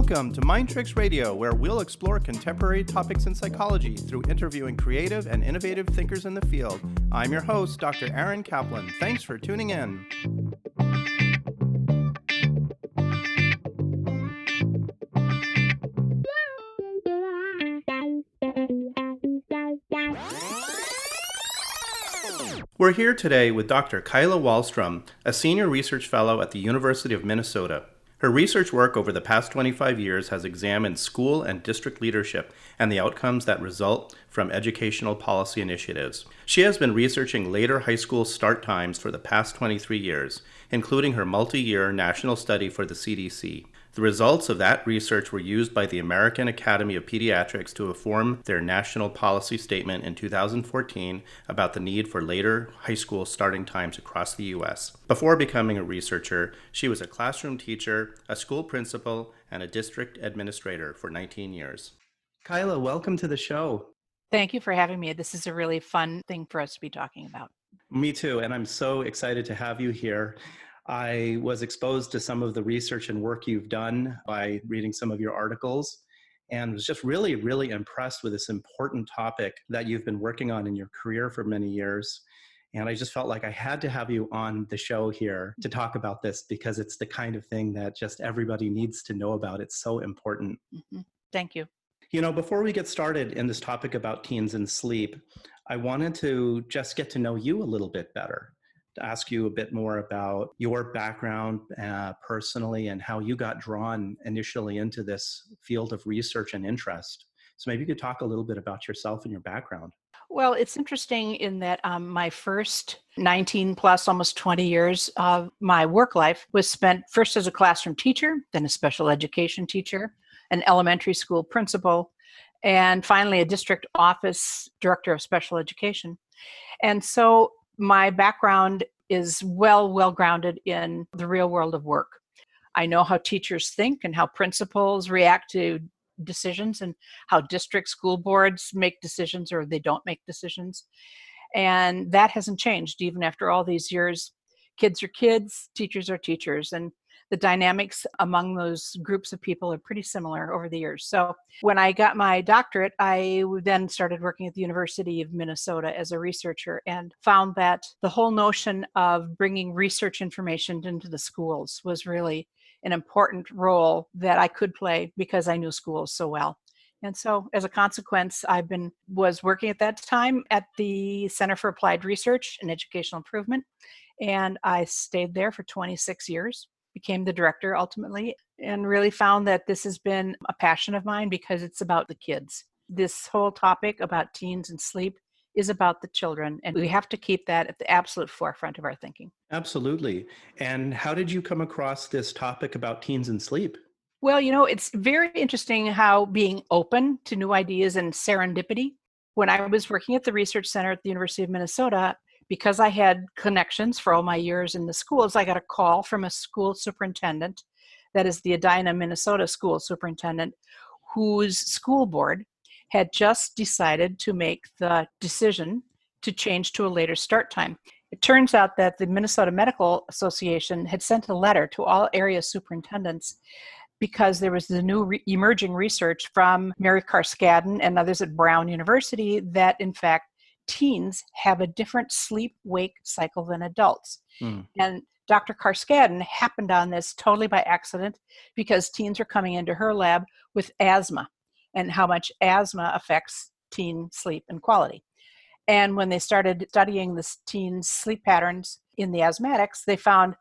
Welcome to Mind Tricks Radio, where we'll explore contemporary topics in psychology through interviewing creative and innovative thinkers in the field. I'm your host, Dr. Aaron Kaplan. Thanks for tuning in. We're here today with Dr. Kyla Wahlstrom, a senior research fellow at the University of Minnesota. Her research work over the past 25 years has examined school and district leadership and the outcomes that result from educational policy initiatives. She has been researching later high school start times for the past 23 years, including her multi-year national study for the CDC. The results of that research were used by the American Academy of Pediatrics to form their national policy statement in 2014 about the need for later high school starting times across the U.S. Before becoming a researcher, she was a classroom teacher, a school principal, and a district administrator for 19 years. Kyla, welcome to the show. Thank you for having me. This is a really fun thing for us to be talking about. Me too, and I'm so excited to have you here. I was exposed to some of the research and work you've done by reading some of your articles, and was just really, really impressed with this important topic that you've been working on in your career for many years. And I just felt like I had to have you on the show here to talk about this because it's the kind of thing that just everybody needs to know about. It's so important. Mm-hmm. Thank you. You know, before we get started in this topic about teens and sleep, I wanted to just get to know you a little bit better, to ask you a bit more about your background personally and how you got drawn initially into this field of research and interest. So maybe you could talk a little bit about yourself and your background. Well, it's interesting in that my first 19 plus, almost 20 years of my work life was spent first as a classroom teacher, then a special education teacher, an elementary school principal, and finally a district office director of special education. And so my background is well grounded in the real world of work. I know how teachers think and how principals react to decisions and how district school boards make decisions or they don't make decisions. And that hasn't changed even after all these years. Kids are kids, teachers are teachers, and the dynamics among those groups of people are pretty similar over the years. So when I got my doctorate, I then started working at the University of Minnesota as a researcher and found that the whole notion of bringing research information into the schools was really an important role that I could play because I knew schools so well. And so as a consequence, was working at that time at the Center for Applied Research and Educational Improvement. And I stayed there for 26 years. Became the director ultimately, and really found that this has been a passion of mine because it's about the kids. This whole topic about teens and sleep is about the children, and we have to keep that at the absolute forefront of our thinking. Absolutely. And how did you come across this topic about teens and sleep? Well, it's very interesting how being open to new ideas and serendipity. When I was working at the Research Center at the University of Minnesota, because I had connections for all my years in the schools, I got a call from a school superintendent, that is the Edina, Minnesota school superintendent, whose school board had just decided to make the decision to change to a later start time. It turns out that the Minnesota Medical Association had sent a letter to all area superintendents because there was the new emerging research from Mary Carskadden and others at Brown University that, in fact, teens have a different sleep-wake cycle than adults. And Dr. Carskadden happened on this totally by accident because teens are coming into her lab with asthma and how much asthma affects teen sleep and quality. And when they started studying the teens' sleep patterns in the asthmatics, they found,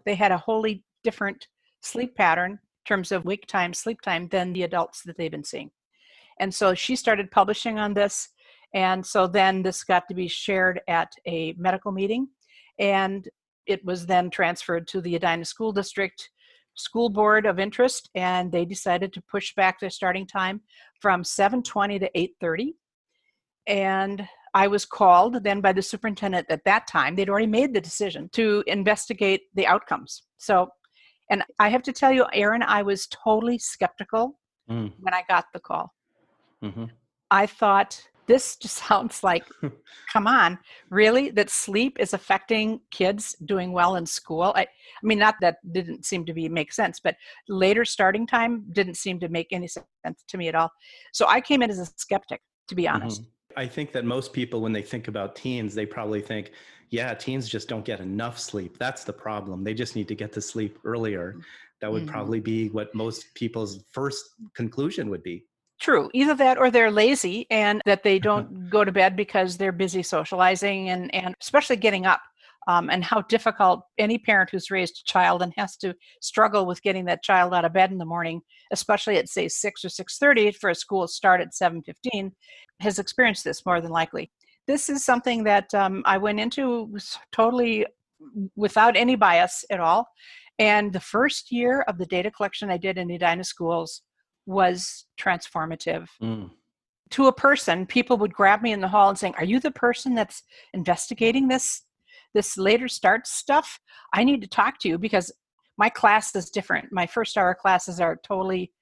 they had a wholly different sleep pattern in terms of wake time, sleep time than the adults that they've been seeing. And so she started publishing on this. And so then this got to be shared at a medical meeting, and it was then transferred to the Edina School District School Board of Interest, and they decided to push back their starting time from 7:20 to 8:30. And I was called then by the superintendent at that time. They'd already made the decision to investigate the outcomes. So, and I have to tell you, Aaron, I was totally skeptical when I got the call. Mm-hmm. I thought, This just sounds like, come on, really? That sleep is affecting kids doing well in school? I mean, not that didn't seem to make sense, but later starting time didn't seem to make any sense to me at all. So I came in as a skeptic, to be honest. I think that most people, when they think about teens, they probably think, yeah, teens just don't get enough sleep. That's the problem. They just need to get to sleep earlier. That would probably be what most people's first conclusion would be. True. Either that or they're lazy and that they don't go to bed because they're busy socializing and especially getting up. And how difficult any parent who's raised a child and has to struggle with getting that child out of bed in the morning, especially at say 6 or 6:30 for a school start at 7:15, has experienced this more than likely. This is something that I went into totally without any bias at all. And the first year of the data collection I did in Edina schools was transformative. To a person, people would grab me in the hall and saying, "Are you the person that's investigating this later start stuff? I need to talk to you because my class is different. My first hour classes are totally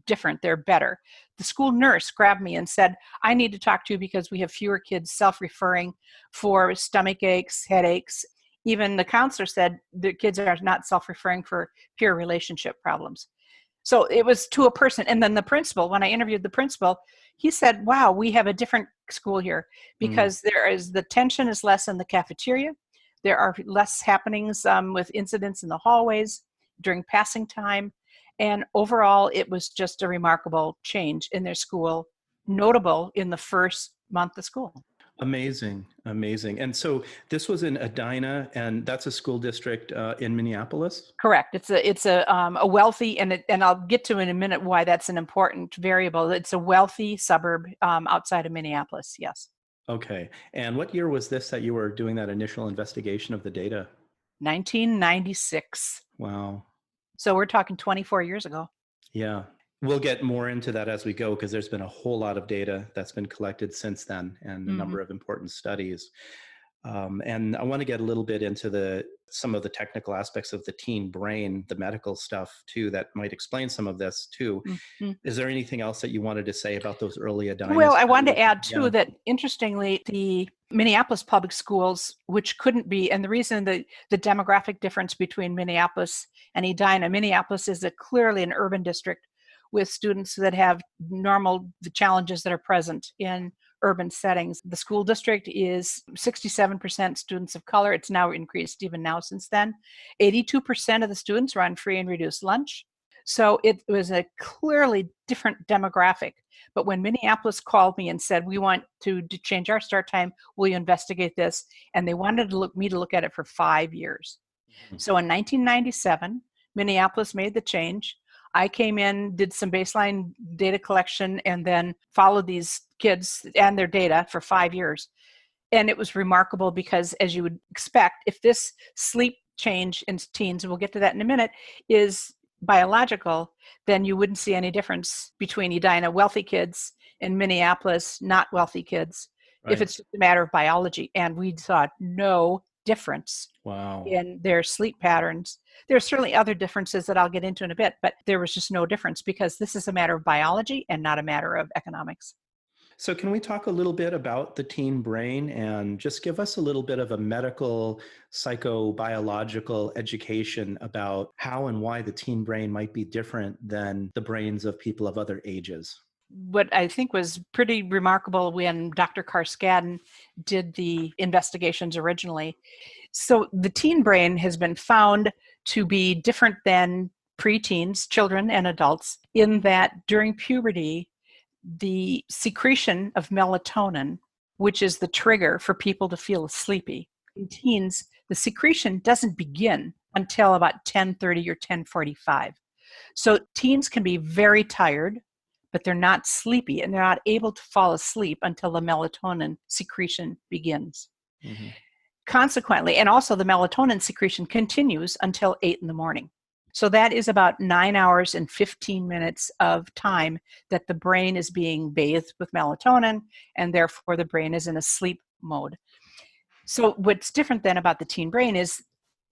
different. They're better." The school nurse grabbed me and said, "I need to talk to you because we have fewer kids self-referring for stomach aches, headaches." Even the counselor said the kids are not self-referring for peer relationship problems. So it was to a person. And then the principal, when I interviewed the principal, he said, "Wow, we have a different school here because the tension is less in the cafeteria. There are less happenings with incidents in the hallways during passing time. And overall, it was just a remarkable change in their school, notable in the first month of school." Amazing. And so this was in Edina, and that's a school district in Minneapolis? Correct. It's a wealthy, and I'll get to in a minute why that's an important variable. It's a wealthy suburb outside of Minneapolis. Yes. Okay. And what year was this that you were doing that initial investigation of the data? 1996. Wow. So we're talking 24 years ago. Yeah. We'll get more into that as we go because there's been a whole lot of data that's been collected since then and a number of important studies. And I want to get a little bit into some of the technical aspects of the teen brain, the medical stuff too, that might explain some of this too. Is there anything else that you wanted to say about those early Edina Well, I studies? wanted to add too that interestingly, the Minneapolis public schools, which couldn't be, and the reason the demographic difference between Minneapolis and Edina, Minneapolis is clearly an urban district with students that have the challenges that are present in urban settings. The school district is 67% students of color. It's now increased even now since then. 82% of the students are on free and reduced lunch. So it was a clearly different demographic. But when Minneapolis called me and said, "We want to change our start time, will you investigate this?" And they wanted me to look at it for 5 years. So in 1997, Minneapolis made the change. I came in, did some baseline data collection, and then followed these kids and their data for 5 years. And it was remarkable because, as you would expect, if this sleep change in teens, and we'll get to that in a minute, is biological, then you wouldn't see any difference between Edina wealthy kids and Minneapolis not wealthy kids, if it's just a matter of biology. And we saw no difference in their sleep patterns. There are certainly other differences that I'll get into in a bit, but there was just no difference because this is a matter of biology and not a matter of economics. So can we talk a little bit about the teen brain and just give us a little bit of a medical, psychobiological education about how and why the teen brain might be different than the brains of people of other ages? What I think was pretty remarkable when Dr. Carskadden did the investigations originally. So the teen brain has been found to be different than preteens, children and adults, in that during puberty, the secretion of melatonin, which is the trigger for people to feel sleepy. In teens, the secretion doesn't begin until about 10:30 or 10:45. So teens can be very tired, but they're not sleepy and they're not able to fall asleep until the melatonin secretion begins. Consequently, and also the melatonin secretion continues until 8 in the morning. So that is about 9 hours and 15 minutes of time that the brain is being bathed with melatonin, and therefore the brain is in a sleep mode. So what's different then about the teen brain is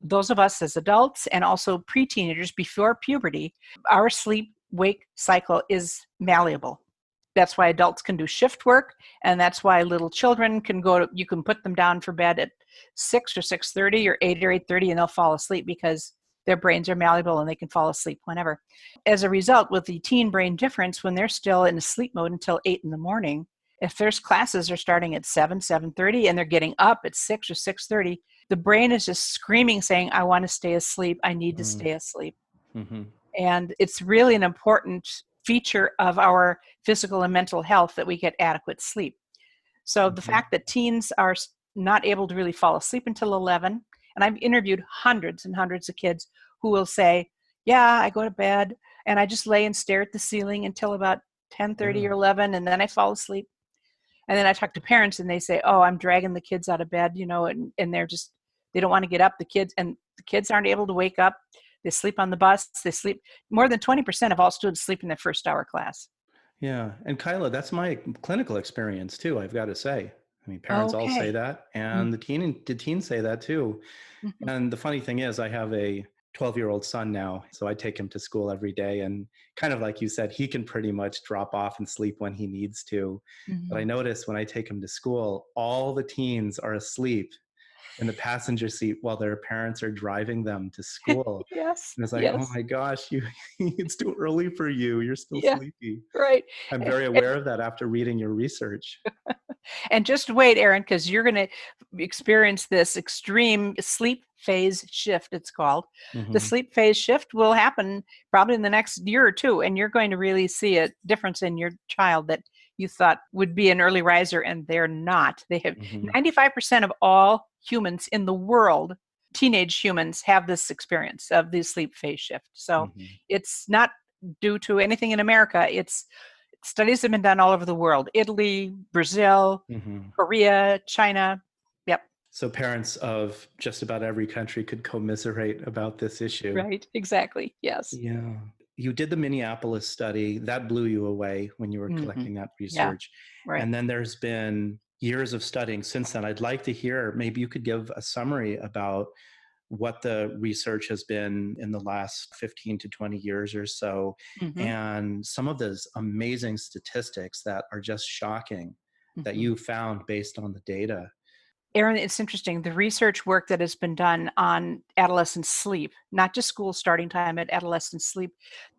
those of us as adults and also pre-teenagers before puberty, our sleep-wake cycle is malleable. That's why adults can do shift work, and that's why little children can you can put them down for bed at 6 or 6:30 or 8 or 8:30, and they'll fall asleep because their brains are malleable and they can fall asleep whenever. As a result, with the teen brain difference, when they're still in sleep mode until 8 in the morning, if there's classes are starting at 7, 7:30, and they're getting up at 6 or 6:30, the brain is just screaming, saying, I want to stay asleep. I need to stay asleep. Mm-hmm. And it's really an important feature of our physical and mental health that we get adequate sleep. So the fact that teens are not able to really fall asleep until 11, and I've interviewed hundreds and hundreds of kids who will say, yeah, I go to bed and I just lay and stare at the ceiling until about 10:30 or 11, and then I fall asleep. And then I talk to parents and they say, oh, I'm dragging the kids out of bed, and they don't want to get up. The kids aren't able to wake up. They sleep on the bus. They sleep. More than 20% of all students sleep in their first hour class. Yeah. And Kyla, that's my clinical experience too, I've got to say. I mean, parents all say Okay. that, and the teens say that too. Mm-hmm. And the funny thing is, I have a 12-year-old son now, so I take him to school every day. And kind of like you said, he can pretty much drop off and sleep when he needs to. But I Mm-hmm. notice when I take him to school, all the teens are asleep in the passenger seat while their parents are driving them to school. Yes. And it's like, oh Yes. my gosh, it's too early for you. You're still Yeah. sleepy. Right. I'm very And, aware of that after reading your research. and just wait, Erin, because you're going to experience this extreme sleep phase shift, it's called. The Mm-hmm. sleep phase shift will happen probably in the next year or two, and you're going to really see a difference in your child that you thought would be an early riser, and they're not. They have Mm-hmm. 95% of all humans in the world, teenage humans, have this experience of the sleep phase shift. So Mm-hmm. it's not due to anything in America. It's studies have been done all over the world: Italy, Brazil, Mm-hmm. Korea, China. Yep. So parents of just about every country could commiserate about this issue. Right. Exactly. Yes. Yeah. You did the Minneapolis study. That blew you away when you were Hmm. collecting that Yeah. research. Right. And then there's been years of studying since then. I'd like to hear, maybe you could give a summary about what the research has been in the last 15 to 20 years or so, Hmm. and some of those amazing statistics that are just shocking that Hmm. you found based on the data. Erin, it's interesting. The research work that has been done on adolescent sleep, not just school starting time, at adolescent sleep,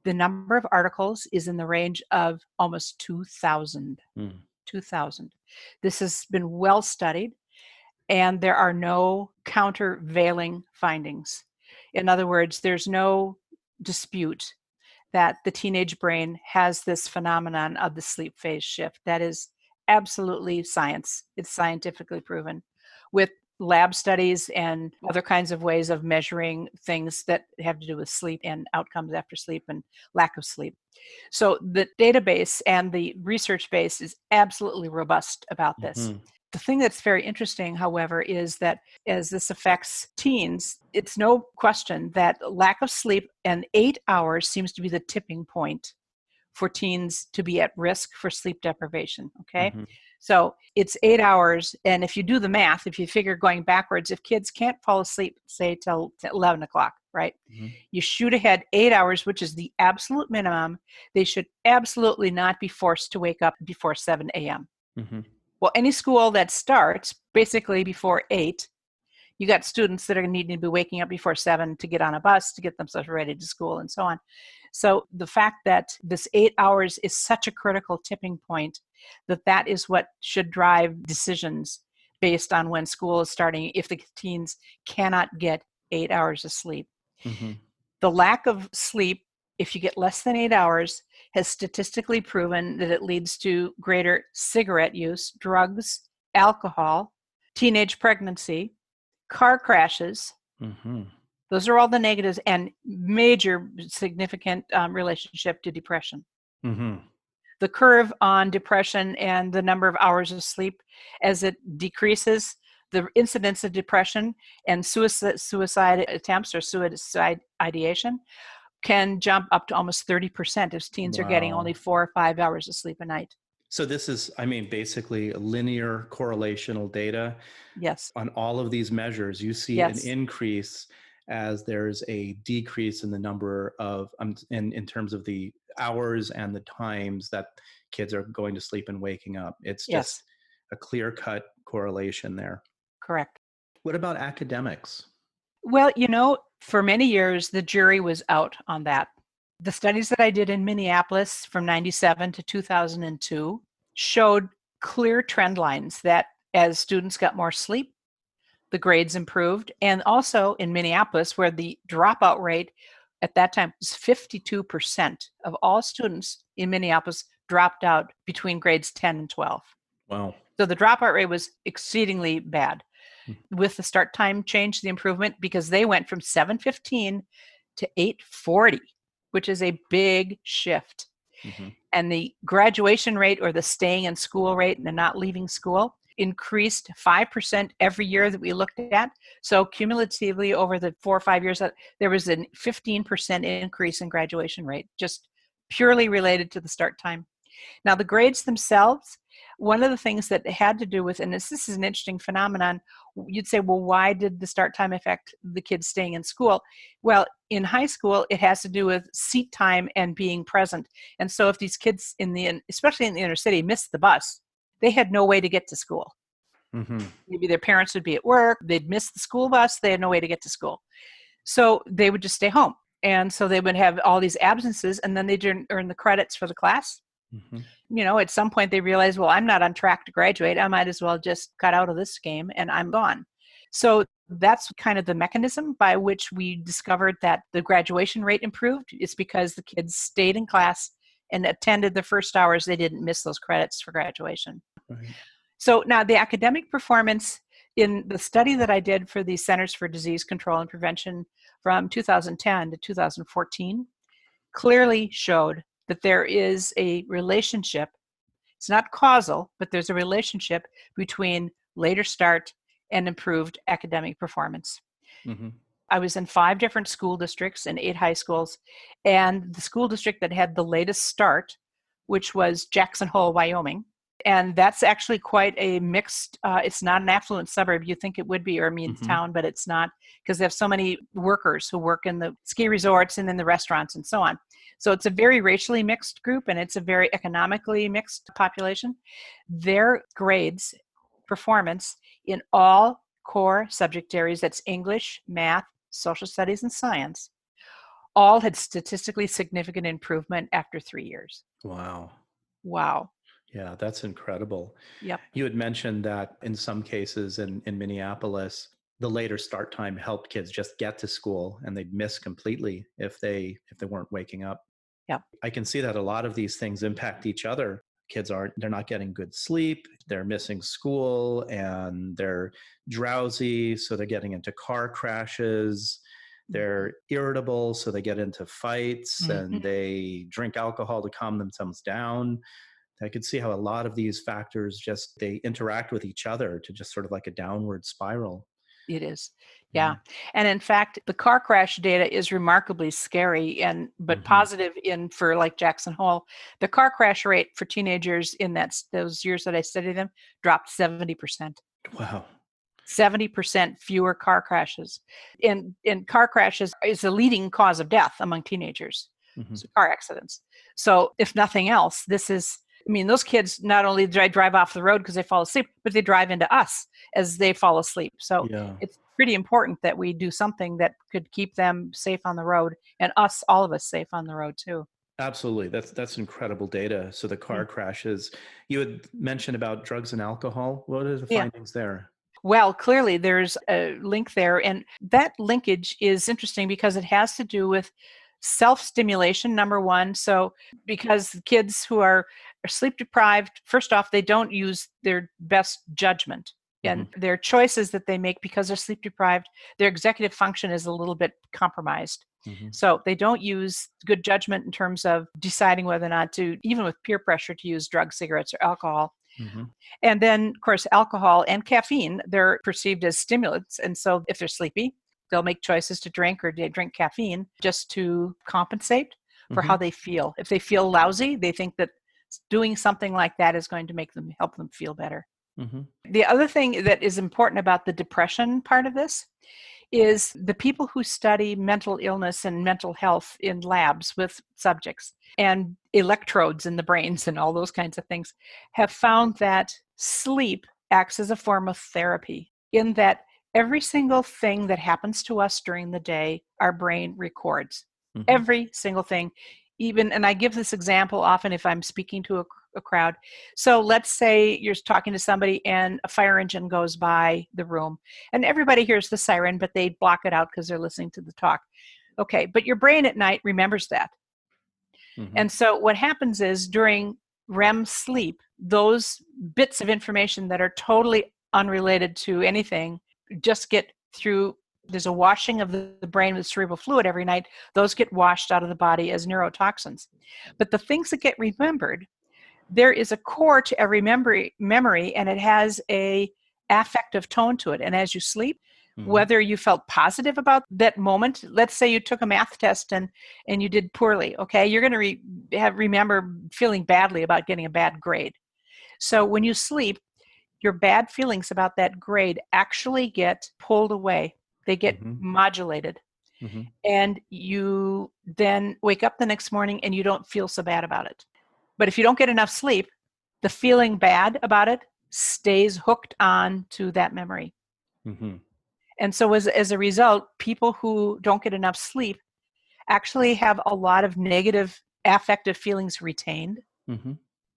the number of articles is in the range of almost 2,000. Mm. 2,000. This has been well studied, and there are no countervailing findings. In other words, there's no dispute that the teenage brain has this phenomenon of the sleep phase shift. That is absolutely science. It's scientifically proven with lab studies and other kinds of ways of measuring things that have to do with sleep and outcomes after sleep and lack of sleep. So the database and the research base is absolutely robust about this. Mm-hmm. The thing that's very interesting, however, is that as this affects teens, it's no question that lack of sleep and 8 hours seems to be the tipping point for teens to be at risk for sleep deprivation. Okay. Mm-hmm. So it's 8 hours. And if you do the math, if you figure going backwards, if kids can't fall asleep, say till 11 o'clock, right? Mm-hmm. You shoot ahead 8 hours, which is the absolute minimum. They should absolutely not be forced to wake up before 7 a.m. Mm-hmm. Well, any school that starts basically before 8, you got students that are needing to be waking up before 7 to get on a bus, to get themselves ready to school and so on. So the fact that this 8 hours is such a critical tipping point, that is what should drive decisions based on when school is starting, if the teens cannot get 8 hours of sleep. Mm-hmm. The lack of sleep, if you get less than 8 hours, has statistically proven that it leads to greater cigarette use, drugs, alcohol, teenage pregnancy, car crashes. Mm-hmm. Those are all the negatives, and major significant relationship to depression. Mm-hmm. The curve on depression and the number of hours of sleep, as it decreases, the incidence of depression and suicide attempts or suicide ideation can jump up to almost 30% as teens are getting only Wow. 4 or 5 hours of sleep a night. So this is, I mean, basically linear correlational data Yes. on all of these measures. You see an Yes. increase as there's a decrease in the number of, in terms of the hours and the times that kids are going to sleep and waking up. It's Yes, just a clear-cut correlation there. correct. What about academics? Well, for many years, the jury was out on that. The studies that I did in Minneapolis from 97 to 2002 showed clear trend lines that as students got more sleep, the grades improved. And also in Minneapolis, where the dropout rate at that time was 52% of all students in Minneapolis dropped out between grades 10 and 12. Wow. So the dropout rate was exceedingly bad. Mm. With the start time change, the improvement, because they went from 7:15 to 8:40, which is a big shift. Mhm. And the graduation rate, or the staying in school rate and the not leaving school, increased 5% every year that we looked at. So cumulatively over the 4 or 5 years, there was a 15% increase in graduation rate, just purely related to the start time. Now, the grades themselves, one of the things that had to do with, and this is an interesting phenomenon, you'd say, well, why did the start time affect the kids staying in school? Well, in high school, it has to do with seat time and being present. And so if these kids, especially in the inner city, missed the bus, they had no way to get to school. Mhm. Maybe their parents would be at work, they'd miss the school bus, they had no way to get to school. So they would just stay home. And so they would have all these absences, and then they didn't earn the credits for the class. Mhm. At some point they realized, well, I'm not on track to graduate. I might as well just cut out of this game and I'm gone. So that's kind of the mechanism by which we discovered that the graduation rate improved. It's because the kids stayed in class and attended the first hours. They didn't miss those credits for graduation. Right. So now the academic performance in the study that I did for the Centers for Disease Control and Prevention from 2010 to 2014 clearly showed that there is a relationship. It's not causal, but there's a relationship between later start and improved academic performance. Mhm. I was in 5 different school districts and 8 high schools, and the school district that had the latest start, which was Jackson Hole, Wyoming, and that's actually quite a mixed, it's not an affluent suburb. You think it would be, or means Mhm. town, but it's not, because they have so many workers who work in the ski resorts and in the restaurants and so on. So it's a very racially mixed group, and it's a very economically mixed population. Their grades, performance in all core subject areas, that's English, math, social studies, and science, all had statistically significant improvement after 3 years. Wow. Wow. Yeah, that's incredible. Yep. You had mentioned that in some cases in Minneapolis, the later start time helped kids just get to school and they'd miss completely if they weren't waking up. Yep. I can see that a lot of these things impact each other. They're not getting good sleep, they're missing school, and they're drowsy, so they're getting into car crashes. They're irritable, so they get into fights Mm-hmm. and they drink alcohol to calm themselves down. I could see how a lot of these factors they interact with each other to just sort of like a downward spiral. It is. Yeah. Yeah. And in fact, the car crash data is remarkably scary but Hmm. positive for like Jackson Hole. The car crash rate for teenagers in those years that I studied them dropped 70%. Wow. 70% fewer car crashes. And car crashes is the leading cause of death among teenagers. Hmm. So car accidents. So if nothing else, those kids not only drive off the road because they fall asleep, but they drive into us as they fall asleep. So Yeah. it's pretty important that we do something that could keep them safe on the road, and all of us safe on the road too. Absolutely. That's incredible data. So the car crashes, you had mentioned about drugs and alcohol. What are the Yeah. findings there? Well, clearly there's a link there. And that linkage is interesting because it has to do with self-stimulation, number one. So because the kids who are sleep deprived, first off, they don't use their best judgment. And their choices that they make because they're sleep deprived, their executive function is a little bit compromised. Hmm. So they don't use good judgment in terms of deciding whether or not to, even with peer pressure, to use drugs, cigarettes, or alcohol. Hmm. And then, of course, alcohol and caffeine, they're perceived as stimulants. And so if they're sleepy, they'll make choices to drink or they drink caffeine just to compensate for Hmm. how they feel. If they feel lousy, they think that doing something like that is going to help them feel better. Hmm. The other thing that is important about the depression part of this is the people who study mental illness and mental health in labs with subjects and electrodes in the brains and all those kinds of things have found that sleep acts as a form of therapy, in that every single thing that happens to us during the day, our brain records. Mm-hmm. Every single thing. Even, and I give this example often if I'm speaking to a crowd. So let's say you're talking to somebody and a fire engine goes by the room and everybody hears the siren, but they block it out because they're listening to the talk. Okay, but your brain at night remembers that. Mm-hmm. And so what happens is during REM sleep, those bits of information that are totally unrelated to anything just get through. There's a washing of the brain with cerebral fluid every night. Those get washed out of the body as neurotoxins. But the things that get remembered, there is a core to every memory, and it has a affective tone to it. And as you sleep, whether you felt positive about that moment, let's say you took a math test and you did poorly, okay, you're going to remember feeling badly about getting a bad grade. So when you sleep, your bad feelings about that grade actually get pulled away. They get modulated. Mm-hmm. And you then wake up the next morning and you don't feel so bad about it. But if you don't get enough sleep, the feeling bad about it stays hooked on to that memory. Mm-hmm. And so as a result, people who don't get enough sleep actually have a lot of negative affective feelings retained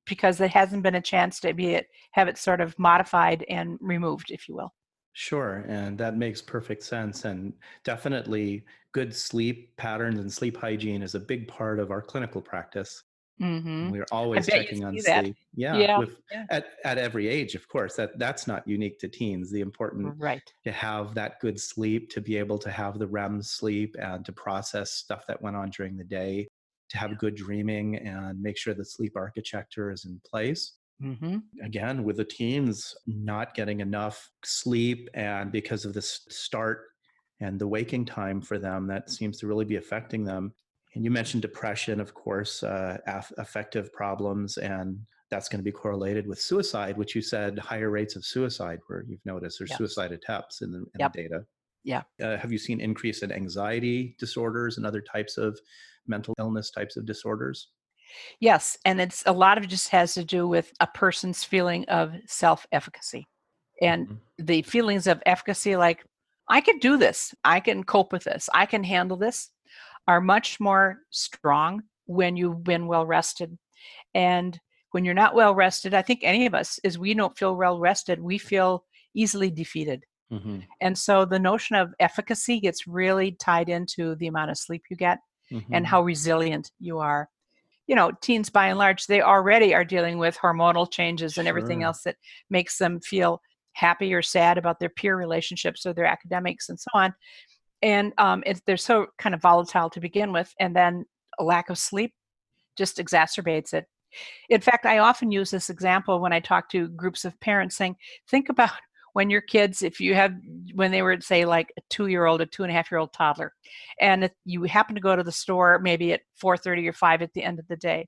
because there hasn't been a chance to have it sort of modified and removed, if you will. Sure. And that makes perfect sense. And definitely good sleep patterns and sleep hygiene is a big part of our clinical practice. Mm-hmm. We're I always bet you checking on see that. sleep. Yeah. Yeah. At every age, of course, that's not unique to teens. The important Right. to have that good sleep, to be able to have the REM sleep and to process stuff that went on during the day, to have good dreaming and make sure the sleep architecture is in place. Mm-hmm. Again, with the teens not getting enough sleep, and because of the start and the waking time for them, that seems to really be affecting them. And you mentioned depression, of course, affective problems, and that's going to be correlated with suicide, which you said higher rates of suicide where you've noticed there's suicide attempts in the data. Yeah. Have you seen increase in anxiety disorders and other types of mental illness types of disorders? Yes, and it's a lot of it just has to do with a person's feeling of self-efficacy and the feelings of efficacy, like I can do this, I can cope with this, I can handle this, are much more strong when you've been well rested. And when you're not well rested, I think any of us, as we don't feel well rested, we feel easily defeated. Mm-hmm. And so the notion of efficacy gets really tied into the amount of sleep you get and how resilient you are. You know, teens by and large, they already are dealing with hormonal changes and everything else that makes them feel happy or sad about their peer relationships or their academics and so on. And they're so kind of volatile to begin with. And then a lack of sleep just exacerbates it. In fact, I often use this example when I talk to groups of parents saying, think about when your kids, when they were, say, like a 2-year-old, a 2.5-year-old toddler, and if you happen to go to the store maybe at 4:30 or 5 at the end of the day,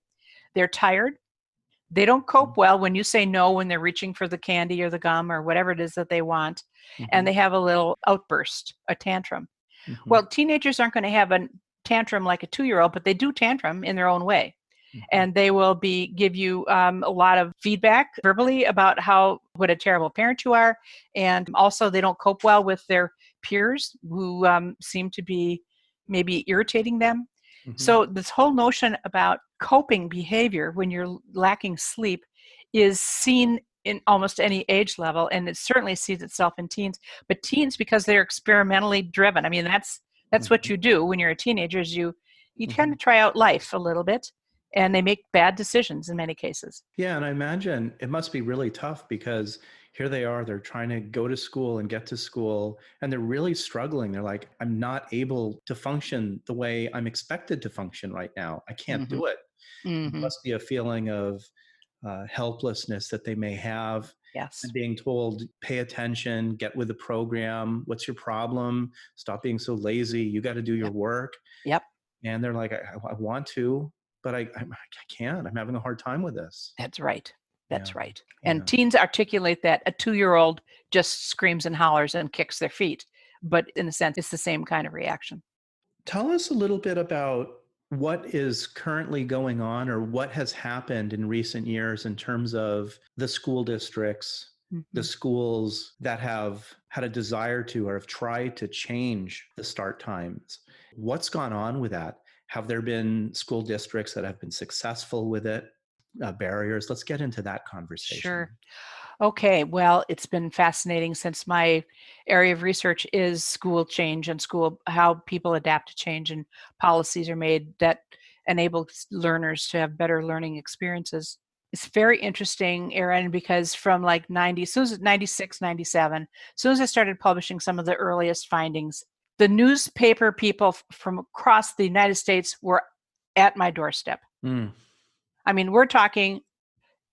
they're tired. They don't cope well when you say no when they're reaching for the candy or the gum or whatever it is that they want, and they have a little outburst, a tantrum. Well, teenagers aren't going to have a tantrum like a 2-year-old, but they do tantrum in their own way. And they will give you a lot of feedback verbally about what a terrible parent you are. And also they don't cope well with their peers who seem to be maybe irritating them. So this whole notion about coping behavior when you're lacking sleep is seen in almost any age level, and it certainly sees itself in teens. But teens, because they're experimentally driven, I mean, that's what you do when you're a teenager, is you kind of try out life a little bit. And they make bad decisions in many cases. Yeah, and I imagine it must be really tough because here they are, they're trying to go to school and get to school, and they're really struggling. They're like, I'm not able to function the way I'm expected to function right now. I can't do it. It must be a feeling of helplessness that they may have. Yes. And being told, pay attention, get with the program. What's your problem? Stop being so lazy. You got to do your work. Yep. And they're like, I want to, but I can't. I'm having a hard time with this. That's right. That's Yeah. right. And teens articulate that. A 2-year-old just screams and hollers and kicks their feet. but in a sense, it's the same kind of reaction. Tell us a little bit about what is currently going on or what has happened in recent years in terms of the school districts, the schools that have had a desire to or have tried to change the start times. What's gone on with that? Have there been school districts that have been successful with it? Barriers? Let's get into that conversation. Sure. Okay, well, it's been fascinating since my area of research is school change and how people adapt to change and policies are made that enable learners to have better learning experiences. It's very interesting, Erin, because from like 90, as soon as 96, 97, as soon as I started publishing some of the earliest findings, the newspaper people from across the United States were at my doorstep. Mm. I mean, we're talking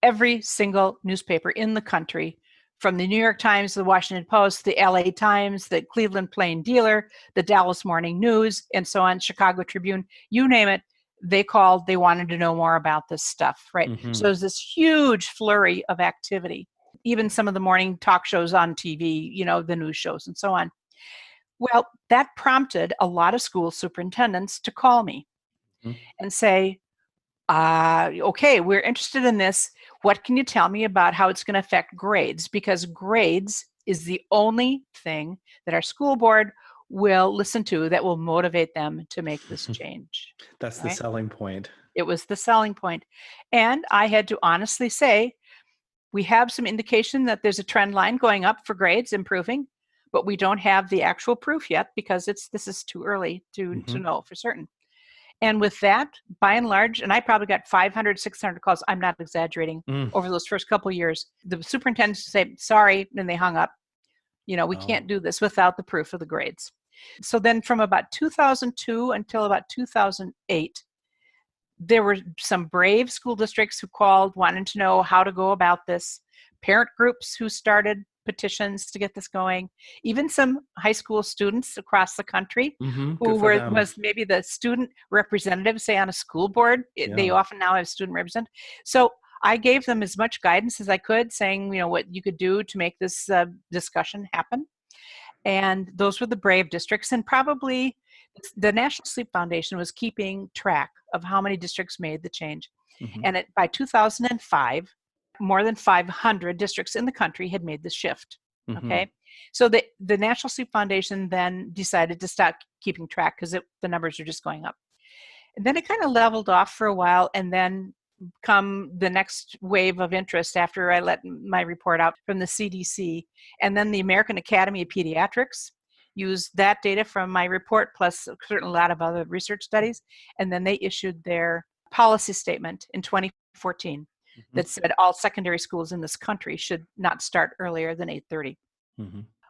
every single newspaper in the country, from the New York Times, the Washington Post, the LA Times, the Cleveland Plain Dealer, the Dallas Morning News, and so on, Chicago Tribune, you name it, they called, they wanted to know more about this stuff, right? Mm-hmm. So there's this huge flurry of activity, even some of the morning talk shows on TV, the news shows and so on. Well, that prompted a lot of school superintendents to call me and say, okay, we're interested in this. What can you tell me about how it's going to affect grades? Because grades is the only thing that our school board will listen to that will motivate them to make this change. That's right? The selling point. It was the selling point. And I had to honestly say, we have some indication that there's a trend line going up for grades improving, but we don't have the actual proof yet because this is too early to know for certain. And with that, by and large, and I probably got 500, 600 calls, I'm not exaggerating, over those first couple of years, the superintendents say, sorry, and they hung up. We can't do this without the proof of the grades. So then from about 2002 until about 2008, there were some brave school districts who called, wanting to know how to go about this, parent groups who started petitions to get this going, even some high school students across the country who was maybe the student representative, say on a school board. They often now have student representatives. So I gave them as much guidance as I could, saying, what you could do to make this discussion happen. And those were the brave districts. And probably the National Sleep Foundation was keeping track of how many districts made the change. And by 2005, more than 500 districts in the country had made the shift. Okay. So the National Sleep Foundation then decided to stop keeping track because the numbers are just going up. And then it kind of leveled off for a while, and then come the next wave of interest after I let my report out from the CDC. And then the American Academy of Pediatrics used that data from my report, plus a certain lot of other research studies. And then they issued their policy statement in 2014 that said all secondary schools in this country should not start earlier than 8:30.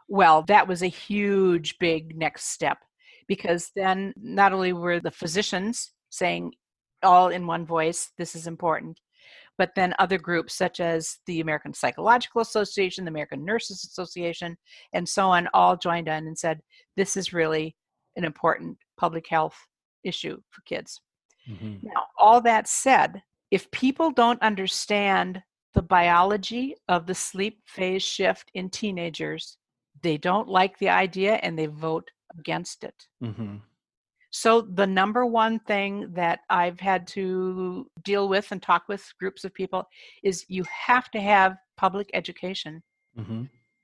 Well, that was a huge, big next step, because then not only were the physicians saying all in one voice, this is important, but then other groups such as the American Psychological Association, the American Nurses Association, and so on, all joined in and said, this is really an important public health issue for kids. Now, all that said, if people don't understand the biology of the sleep phase shift in teenagers, they don't like the idea and they vote against it. So the number one thing that I've had to deal with and talk with groups of people is you have to have public education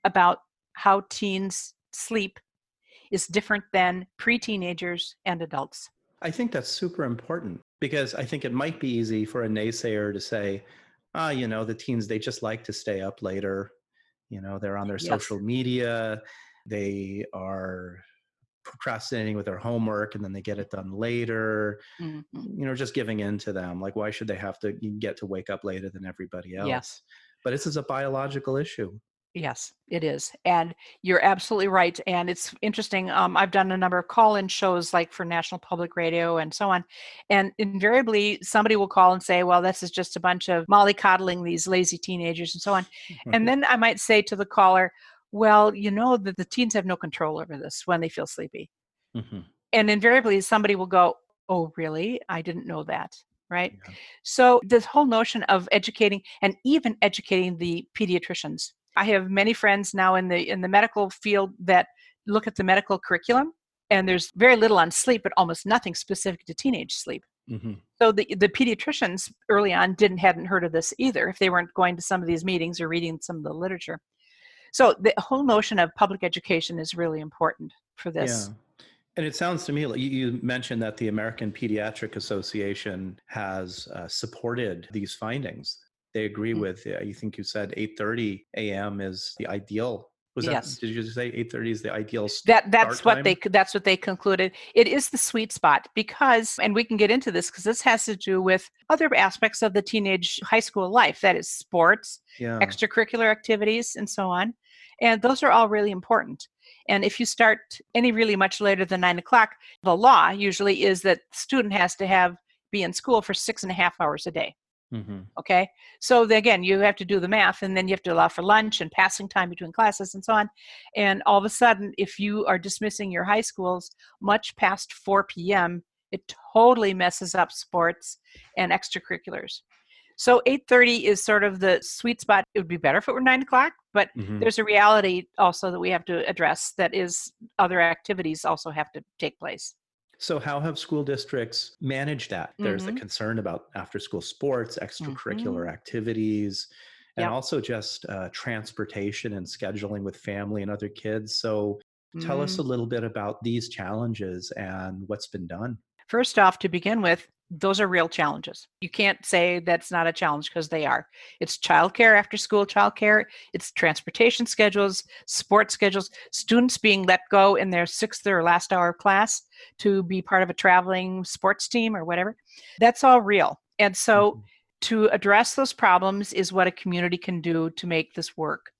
about how teens sleep is different than pre-teenagers and adults. I think that's super important, because I think it might be easy for a naysayer to say, the teens, they just like to stay up later. They're on their social media. They are procrastinating with their homework and then they get it done later, just giving in to them. Like, why should they have to get to wake up later than everybody else? Yes. But this is a biological issue. Yes, it is. And you're absolutely right. And it's interesting. I've done a number of call-in shows like for National Public Radio and so on. And invariably somebody will call and say, well, this is just a bunch of mollycoddling these lazy teenagers and so on. And then I might say to the caller, well, that the teens have no control over this when they feel sleepy. And invariably somebody will go, oh, really? I didn't know that. Right? Yeah. So this whole notion of educating, and even educating the pediatricians. I have many friends now in the medical field that look at the medical curriculum, and there's very little on sleep, but almost nothing specific to teenage sleep. Mm-hmm. So the pediatricians early on hadn't heard of this either, if they weren't going to some of these meetings or reading some of the literature. So the whole notion of public education is really important for this. Yeah. And it sounds to me like you mentioned that the American Pediatric Association has supported these findings. They agree with, you think you said 8:30 a.m. is the ideal. Yes. Did you just say 8:30 is the ideal That's start time? that's what they concluded. It is the sweet spot because, and we can get into this because this has to do with other aspects of the teenage high school life. That is sports, Yeah. extracurricular activities, and so on. And those are all really important. And if you start any really much later than 9 o'clock, the law usually is that the student has to be in school for 6.5 hours a day. Mm-hmm. Okay. So again, you have to do the math, and then you have to allow for lunch and passing time between classes and so on. And all of a sudden, if you are dismissing your high schools much past 4 p.m., it totally messes up sports and extracurriculars. So 8:30 is sort of the sweet spot. It would be better if it were 9 o'clock, but there's a reality also that we have to address, that is other activities also have to take place. So how have school districts managed that? There's the concern about after-school sports, extracurricular activities, and also just transportation and scheduling with family and other kids. So tell us a little bit about these challenges and what's been done. First off, to begin with, those are real challenges. You can't say that's not a challenge, because they are. It's childcare, after school childcare, it's transportation schedules, sports schedules, students being let go in their 6th or last hour of class to be part of a traveling sports team or whatever. That's all real. And so to address those problems is what a community can do to make this work.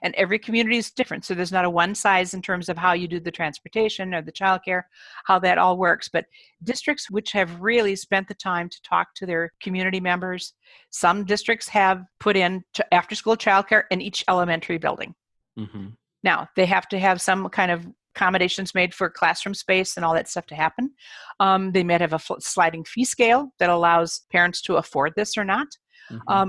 And every community is different. So there's not a one size in terms of how you do the transportation or the childcare, how that all works. But districts which have really spent the time to talk to their community members, some districts have put in after school childcare in each elementary building. Now, they have to have some kind of accommodations made for classroom space and all that stuff to happen. They might have a sliding fee scale that allows parents to afford this or not.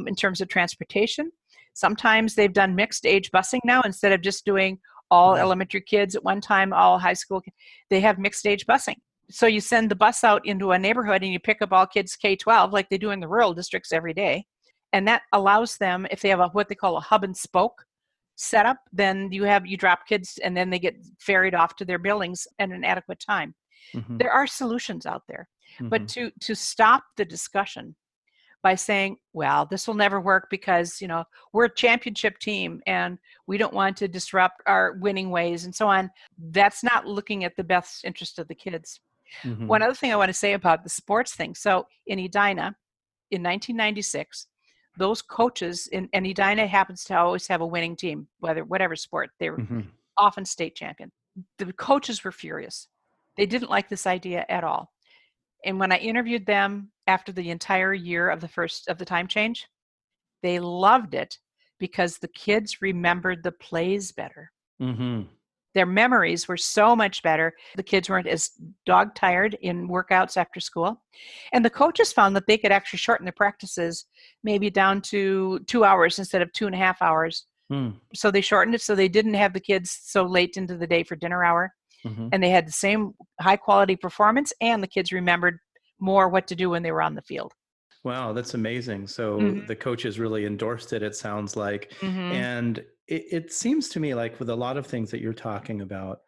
In terms of transportation, sometimes they've done mixed age busing now. Instead of just doing all elementary kids at one time, all high school, they have mixed age busing. So you send the bus out into a neighborhood and you pick up all kids K-12 like they do in the rural districts every day. And that allows them, if they have what they call a hub and spoke setup, then you drop kids and then they get ferried off to their buildings at an adequate time. There are solutions out there. But to stop the discussion by saying, well, this will never work because, we're a championship team and we don't want to disrupt our winning ways and so on. That's not looking at the best interest of the kids. One other thing I want to say about the sports thing. So in Edina, in 1996, those coaches, and Edina happens to always have a winning team, whatever sport, they were often state champion. The coaches were furious. They didn't like this idea at all. And when I interviewed them after the entire year of the time change, they loved it because the kids remembered the plays better. Their memories were so much better. The kids weren't as dog tired in workouts after school. And the coaches found that they could actually shorten their practices maybe down to 2 hours instead of 2.5 hours. So they shortened it so they didn't have the kids so late into the day for dinner hour. And they had the same high quality performance, and the kids remembered more what to do when they were on the field. Wow, that's amazing. So the coaches really endorsed it, it sounds like. And it seems to me like with a lot of things that you're talking about,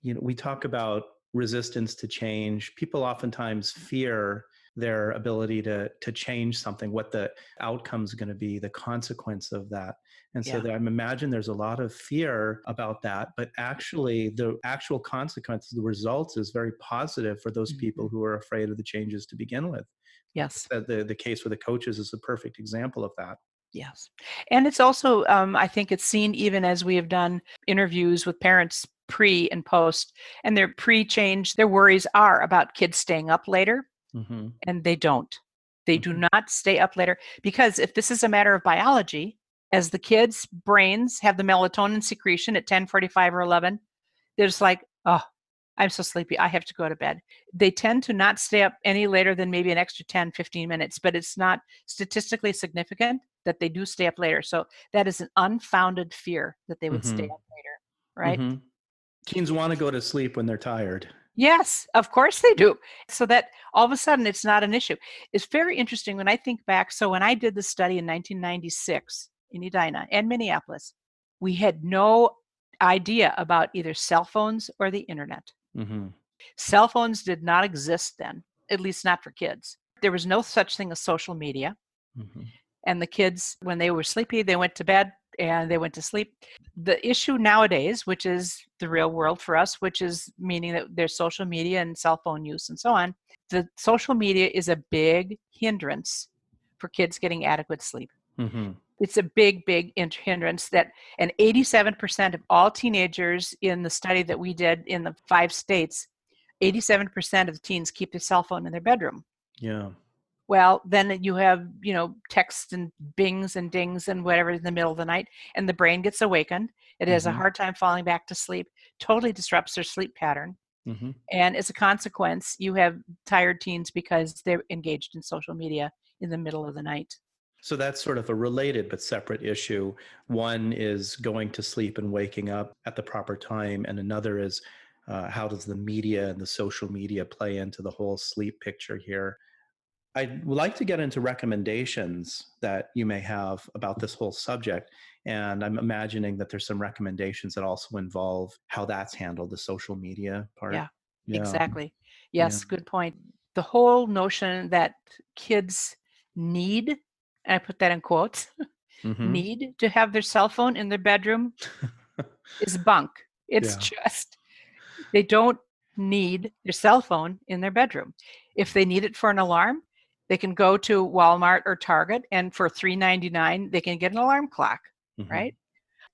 we talk about resistance to change. People oftentimes fear their ability to change something, what the outcome is going to be, the consequence of that. And so I imagine there's a lot of fear about that, but actually the actual consequences, the results is very positive for those people who are afraid of the changes to begin with. Yes. The case with the coaches is a perfect example of that. Yes. And it's also, I think it's seen even as we have done interviews with parents pre and post, and their pre-change, their worries are about kids staying up later, and they don't. They do not stay up later, because if this is a matter of biology, as the kids' brains have the melatonin secretion at 10:45 or 11, they're just like, oh, I'm so sleepy, I have to go to bed. They tend to not stay up any later than maybe an extra 10, 15 minutes, but it's not statistically significant that they do stay up later. So that is an unfounded fear that they would stay up later, right? Teens want to go to sleep when they're tired. Yes, of course they do. So that all of a sudden it's not an issue. It's very interesting when I think back. So when I did the study in 1996 in Edina and Minneapolis, we had no idea about either cell phones or the internet. Mm-hmm. Cell phones did not exist then, at least not for kids. There was no such thing as social media. Mm-hmm. And the kids, when they were sleepy, they went to bed and they went to sleep. The issue nowadays, which is the real world for us, which is meaning that there's social media and cell phone use and so on, the social media is a big hindrance for kids getting adequate sleep. Mm-hmm. It's a big, big hindrance that, and 87% of all teenagers in the study that we did in the 5 states, 87% of the teens keep their cell phone in their bedroom. Yeah. Well, then you have, texts and bings and dings and whatever in the middle of the night, and the brain gets awakened. It has a Mm-hmm. hard time falling back to sleep, totally disrupts their sleep pattern. Mm-hmm. And as a consequence, you have tired teens because they're engaged in social media in the middle of the night. So that's sort of a related but separate issue. One is going to sleep and waking up at the proper time, and another is how does the media and the social media play into the whole sleep picture here? I'd like to get into recommendations that you may have about this whole subject. And I'm imagining that there's some recommendations that also involve how that's handled, the social media part. Yeah, Yeah. exactly. Yeah. Yes, good point. The whole notion that kids need, and I put that in quotes, Mm-hmm. need to have their cell phone in their bedroom is bunk. It's Yeah. just, they don't need their cell phone in their bedroom. If they need it for an alarm, they can go to Walmart or Target, and for $3.99, they can get an alarm clock, Mm-hmm. right?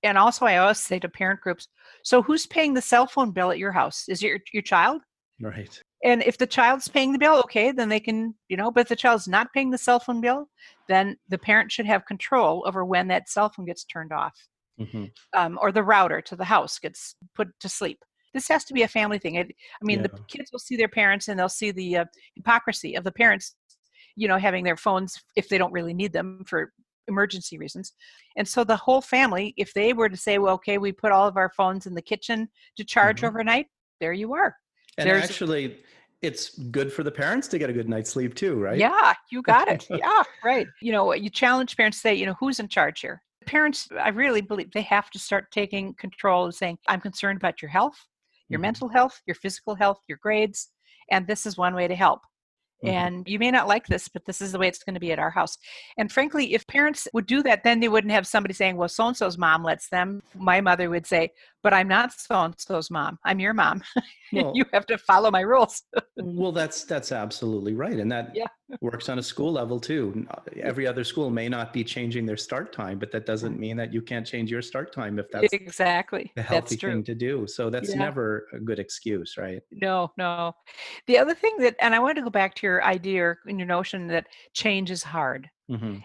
And also, I always say to parent groups, so who's paying the cell phone bill at your house? Is it your child? Right. And if the child's paying the bill, okay, then they can, but if the child's not paying the cell phone bill, then the parent should have control over when that cell phone gets turned off, Mm-hmm. or the router to the house gets put to sleep. This has to be a family thing. Yeah. The kids will see their parents and they'll see the hypocrisy of the parents, having their phones if they don't really need them for emergency reasons. And so the whole family, if they were to say, well, okay, we put all of our phones in the kitchen to charge Mm-hmm. overnight, there you are. And actually, it's good for the parents to get a good night's sleep too, right? Yeah, you got it. Yeah, right. You challenge parents to say, who's in charge here? Parents, I really believe they have to start taking control and saying, I'm concerned about your health, your Mm-hmm. mental health, your physical health, your grades, and this is one way to help. Mm-hmm. And you may not like this, but this is the way it's going to be at our house. And frankly, if parents would do that, then they wouldn't have somebody saying, well, so-and-so's mom lets them. My mother would say, but I'm not so-and-so's mom. I'm your mom. You Well, have to follow my rules. that's absolutely right, and that Yeah. works on a school level too. Every other school may not be changing their start time, but that doesn't mean that you can't change your start time if that's Exactly. the That's healthy true. thing to do. So that's Yeah. never a good excuse, right? No, no. The other thing and I want to go back to your idea or your notion that change is hard. Mm-hmm.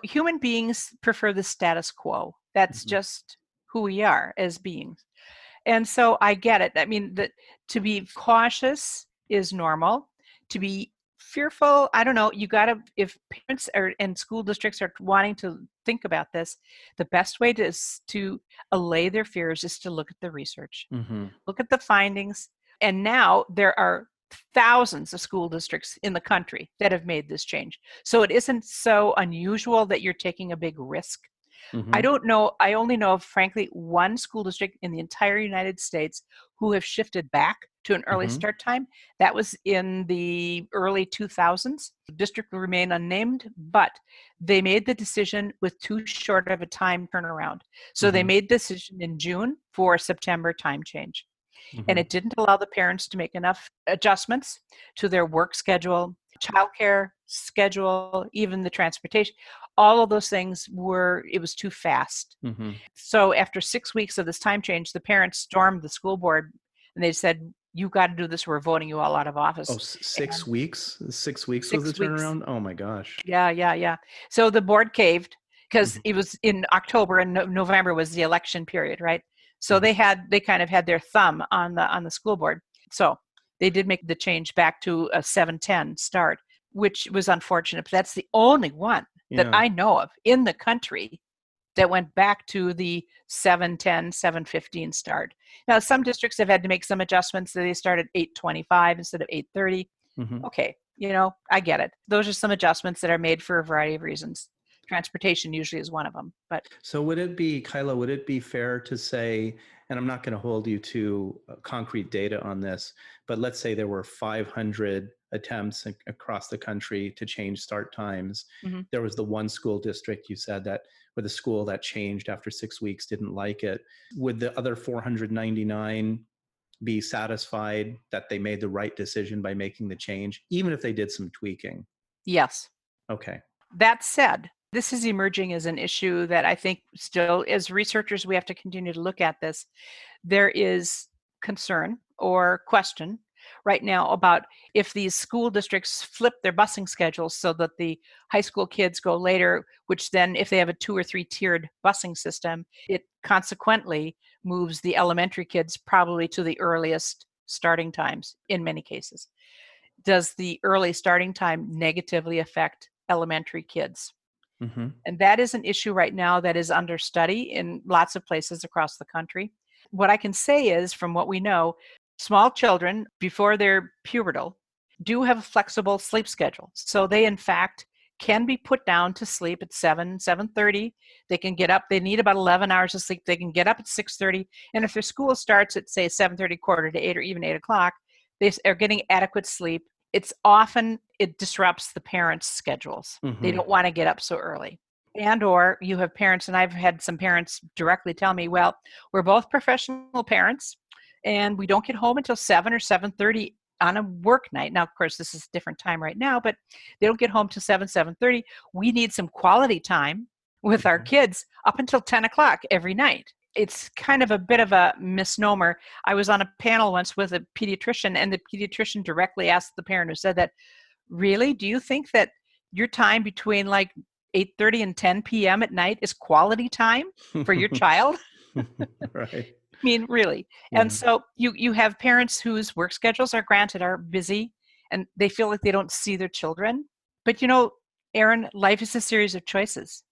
Human beings prefer the status quo. That's Mm-hmm. just who we are as beings. And so I get it. I mean, that to be cautious is normal. To be fearful, I don't know. You got to, if parents and school districts are wanting to think about this, the best way to allay their fears is to look at the research, Mm-hmm. look at the findings. And now there are thousands of school districts in the country that have made this change. So it isn't so unusual that you're taking a big risk. I Mm-hmm. don't know. I only know of, frankly, one school district in the entire United States who have shifted back to an early Mm-hmm. start time. That was in the early 2000s. The district will remain unnamed, but they made the decision with too short of a time turnaround. So they Mm-hmm. made the decision in June for a September time change. And Mm-hmm. it didn't allow the parents to make enough adjustments to their work schedule, childcare schedule, even the transportation. All of those things it was too fast. Mm-hmm. So after 6 weeks of this time change, the parents stormed the school board and they said, you've got to do this. We're voting you all out of Oh, office. 6 weeks? 6 weeks was the 6 weeks. turnaround? Oh my gosh. Yeah, yeah, yeah. So the board caved because Mm-hmm. it was in October and November was the election period, right? So Mm-hmm. they kind of had their thumb on the school board. So they did make the change back to a 7:10 start, which was unfortunate. But that's the only one that Yeah. I know of in the country that went back to the 7:10, 7:15 start. Now, some districts have had to make some adjustments. So they start at 8:25 instead of 8:30. Hmm. Okay, I get it. Those are some adjustments that are made for a variety of reasons. Transportation usually is one of them. But So Kyla, would it be fair to say, and I'm not going to hold you to concrete data on this, but let's say there were 500 attempts across the country to change start times. mhm, There was the one school district you said that, where the school that changed after 6 weeks didn't like it. Would the other 499 be satisfied that they made the right decision by making the change, even if they did some tweaking? yes. Okay. That said, this is emerging as an issue that I think still, as researchers, we have to continue to look at this. There is concern or question right now about if these school districts flip their busing schedules so that the high school kids go later, which then, if they have a 2 or 3 tiered busing system, it consequently moves the elementary kids probably to the earliest starting times in many cases. Does the early starting time negatively affect elementary kids? Mm-hmm. And that is an issue right now that is under study in lots of places across the country. What I can say is, from what we know, small children before they're pubertal do have a flexible sleep schedule. So they, in fact, can be put down to sleep at 7:30. They can get up. They need about 11 hours of sleep. They can get up at 6:30. And if their school starts at, say, 7:30, quarter to 8, or even 8 o'clock, they are getting adequate sleep. It disrupts the parents' schedules. They Mm-hmm. don't want to get up so early. And or you have parents, and I've had some parents directly tell me, well, we're both professional parents and we don't get home until 7 or 7:30 on a work night. Now, of course, this is a different time right now, but they don't get home till 7:30. We need some quality time with our kids up until 10 o'clock every night. It's kind of a bit of a misnomer. I was on a panel once with a pediatrician, and the pediatrician directly asked the parent who said that, really, do you think that your time between like 8:30 and 10 p.m. at night is quality time for your child? Right. I mean, really. And Yeah. so you have parents whose work schedules are, granted, are busy, and they feel like they don't see their children. But Aaron, life is a series of choices.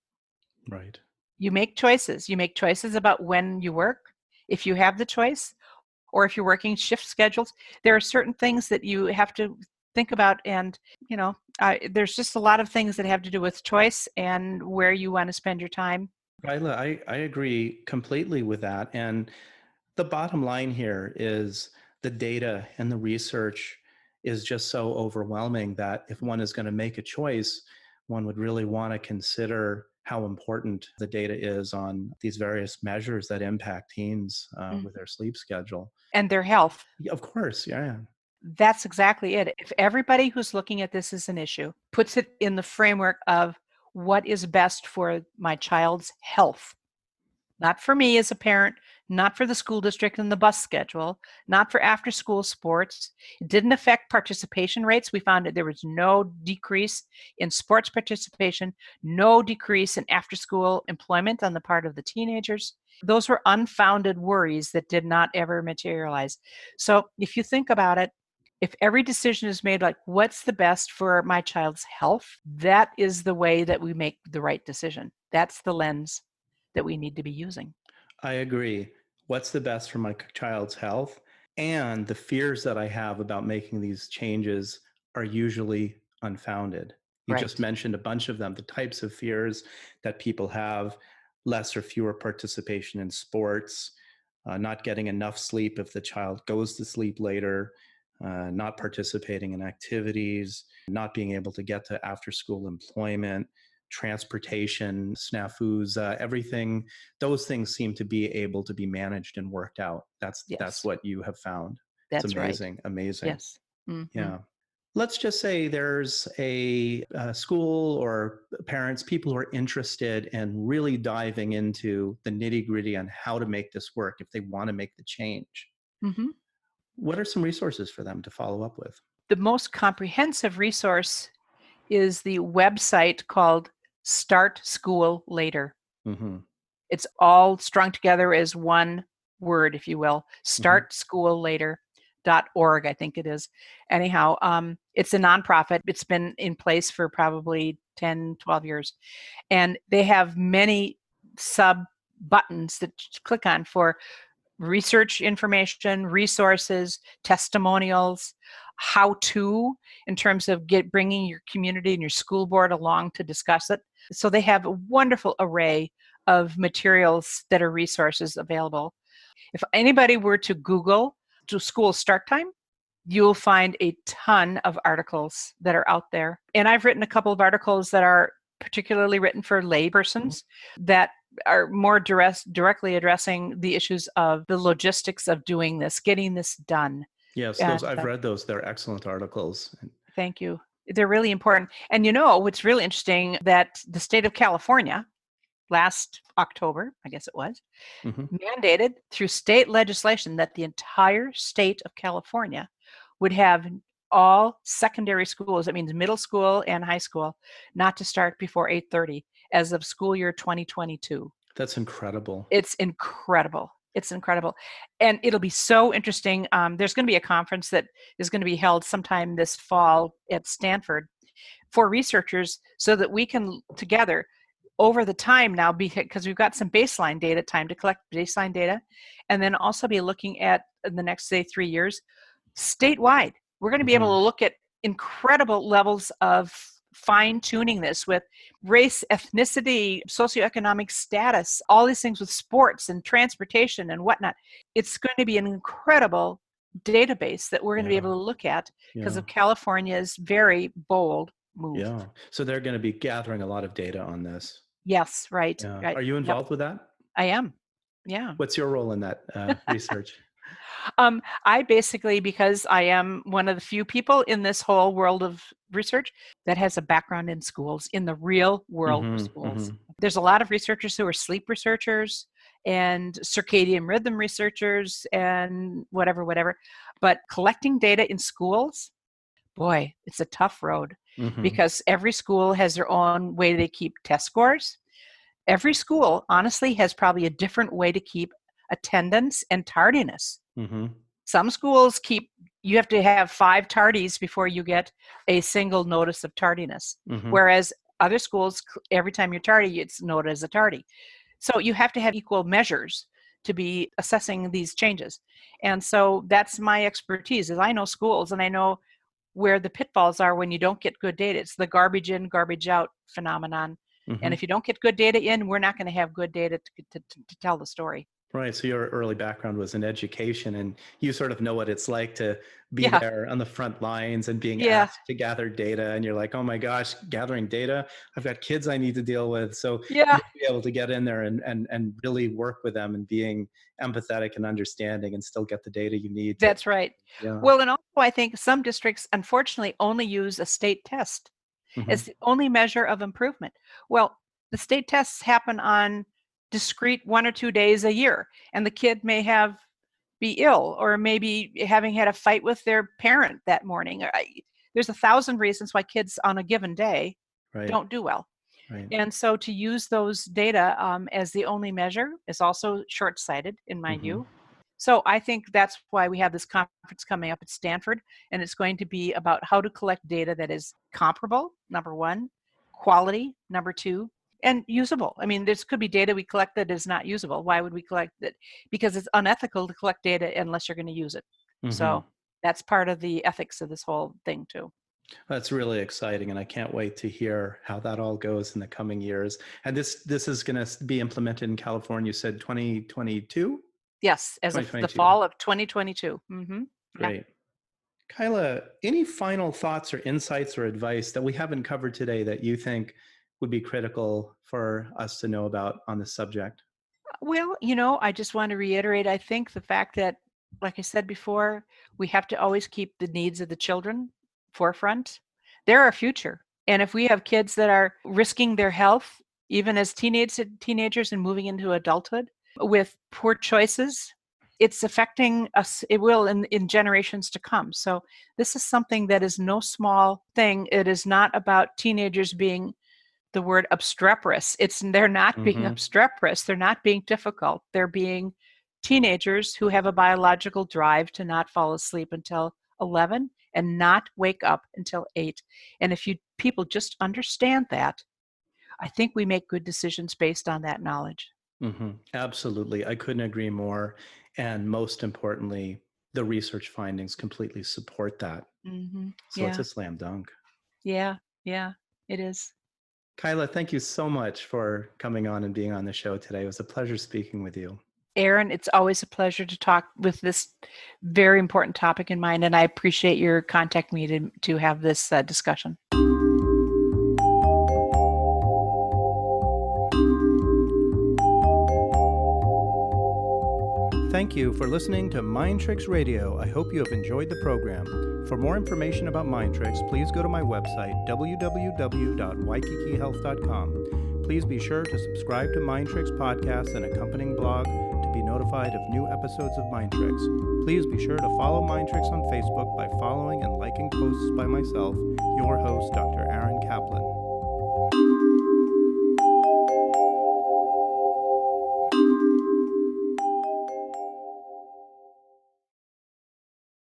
Right. You make choices. You make choices about when you work, if you have the choice, or if you're working shift schedules. There are certain things that you have to think about, and there's just a lot of things that have to do with choice and where you want to spend your time. Kyla, I agree completely with that. And the bottom line here is the data and the research is just so overwhelming that if one is going to make a choice, one would really want to consider how important the data is on these various measures that impact teens with their sleep schedule. And their health. Yeah, of course, yeah. That's exactly it. If everybody who's looking at this as an issue puts it in the framework of what is best for my child's health, not for me as a parent, not for the school district and the bus schedule, not for after school sports. It didn't affect participation rates. We found that there was no decrease in sports participation, no decrease in after school employment on the part of the teenagers. Those were unfounded worries that did not ever materialize. So if you think about it, if every decision is made like, what's the best for my child's health, that is the way that we make the right decision. That's the lens that we need to be using. I agree. What's the best for my child's health? And the fears that I have about making these changes are usually unfounded. You just Right. mentioned a bunch of them, the types of fears that people have: less or fewer participation in sports, not getting enough sleep if the child goes to sleep later, not participating in activities, not being able to get to after school employment, transportation, snafus, everything. Those things seem to be able to be managed and worked out. That's Yes, what you have found. It's that's right. amazing, amazing. Yes. Hmm. Yeah. Let's just say there's a school or parents, people who are interested in really diving into the nitty gritty on how to make this work if they want to make the change. Hmm. What are some resources for them to follow up with? The most comprehensive resource is the website called Start School Later. Mm-hmm. It's all strung together as one word, if you will. Mm-hmm. Startschoollater.org, I think it is. Anyhow, it's a nonprofit. It's been in place for probably 10, 12 years. And they have many sub buttons that you click on for research information, resources, testimonials, how to, in terms of bringing your community and your school board along to discuss it. So they have a wonderful array of materials that are resources available. If anybody were to Google to school start time, you'll find a ton of articles that are out there. And I've written a couple of articles that are particularly written for laypersons that are more directly addressing the issues of the logistics of doing this, getting this done. Yes, those I've read those. They're excellent articles. Thank you. They're really important. And what's really interesting, that the state of California last October, I guess it was, mandated through state legislation that the entire state of California would have all secondary schools, that means middle school and high school, not to start before 8:30 as of school year 2022. That's incredible. It's incredible. It's incredible. And it'll be so interesting. There's going to be a conference that is going to be held sometime this fall at Stanford for researchers, so that we can together over the time now, because we've got some baseline data, time to collect baseline data, and then also be looking at in the next, say, 3 years, statewide. We're going to be able to look at incredible levels of fine-tuning this with race, ethnicity, socioeconomic status, all these things with sports and transportation and whatnot. It's going to be an incredible database that we're going to be able to look at because of California's very bold move. Yeah. So they're going to be gathering a lot of data on this. Yes, right. Yeah. Right. Are you involved with that? I am. Yeah. What's your role in that research? I basically, because I am one of the few people in this whole world of research that has a background in schools, in the real world of schools. There's a lot of researchers who are sleep researchers and circadian rhythm researchers and whatever. But collecting data in schools, boy, it's a tough road because every school has their own way they keep test scores. Every school, honestly, has probably a different way to keep attendance and tardiness. Some schools you have to have 5 tardies before you get a single notice of tardiness. Whereas other schools, every time you're tardy, it's noted as a tardy. So you have to have equal measures to be assessing these changes. And so that's my expertise, is I know schools and I know where the pitfalls are when you don't get good data. It's the garbage in, garbage out phenomenon. And if you don't get good data in, we're not going to have good data to tell the story. Right. So your early background was in education, and you sort of know what it's like to be there on the front lines and being asked to gather data. And you're like, oh my gosh, gathering data. I've got kids I need to deal with. So you'll be able to get in there and really work with them and being empathetic and understanding and still get the data you need. That's right. Yeah. Well, and also I think some districts, unfortunately, only use a state test as the only measure of improvement. Well, the state tests happen on discrete 1 or 2 days a year, and the kid may be ill or maybe having had a fight with their parent that morning. There's 1,000 reasons why kids on a given day don't do well. And so to use those data as the only measure is also short-sighted in my view. So I think that's why we have this conference coming up at Stanford, and it's going to be about how to collect data that is comparable, number 1, quality, number 2, and usable. I mean, this could be data we collect that is not usable. Why would we collect it? Because it's unethical to collect data unless you're going to use it. So that's part of the ethics of this whole thing too. That's really exciting, and I can't wait to hear how that all goes in the coming years. And this is going to be implemented in California, you said 2022? Yes, as of the fall of 2022. Great. Kyla, any final thoughts or insights or advice that we haven't covered today that you think would be critical for us to know about on this subject? Well, I just want to reiterate, I think the fact that, like I said before, we have to always keep the needs of the children forefront. They're our future. And if we have kids that are risking their health, even as teenagers and moving into adulthood with poor choices, it's affecting us. It will in generations to come. So this is something that is no small thing. It is not about teenagers being the word obstreperous. They're not being obstreperous. They're not being difficult. They're being teenagers who have a biological drive to not fall asleep until 11 and not wake up until 8. And if people just understand that, I think we make good decisions based on that knowledge. Absolutely. I couldn't agree more. And most importantly, the research findings completely support that. So it's Yeah, a slam dunk. yeah, yeah, it is. Kyla, thank you so much for coming on and being on the show today. It was a pleasure speaking with you. Aaron, it's always a pleasure to talk with this very important topic in mind, and I appreciate your contacting me to have this discussion. Thank you for listening to Mind Tricks Radio. I hope you have enjoyed the program. For more information about Mind Tricks, please go to my website, www.waikikihealth.com. Please be sure to subscribe to Mind Tricks podcast and accompanying blog to be notified of new episodes of Mind Tricks. Please be sure to follow Mind Tricks on Facebook by following and liking posts by myself, your host, Dr. Aaron Kaplan.